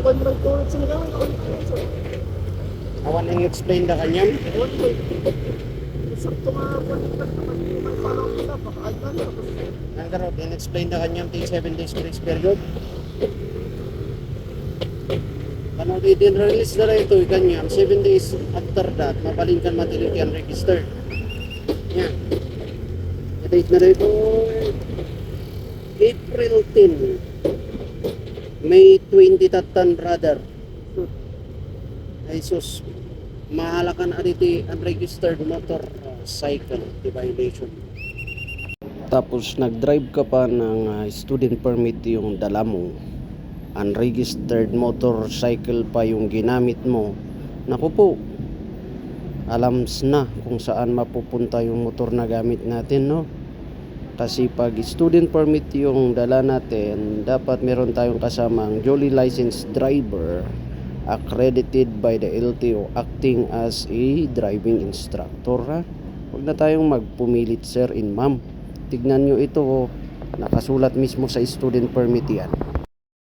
Kung magtulog sila, sir. Awan ang explain na kanyang. Sakto nga po naman may parang nila, baka ay na. Ang karot, in-explain na kanyang 7 days grace period. Kano din release na rin ito, kanyang 7 days after that, mabalingkan matiliti ang register. Yan. Date na rin ito, April 10. May 20 tatan brother. Ay sus, mahalakan aditi unregistered motor cycle di violation. Tapos nag-drive ka pa ng student permit yung dala mo, unregistered motorcycle pa yung ginamit mo, naku po, alams na kung saan mapupunta yung motor na gamit natin, no? Kasi pag student permit yung dala natin, dapat meron tayong kasamang duly licensed driver accredited by the LTO acting as a driving instructor, ha? Huwag na tayong magpumilit sir in ma'am. Tignan nyo ito, nakasulat mismo sa student permit yan.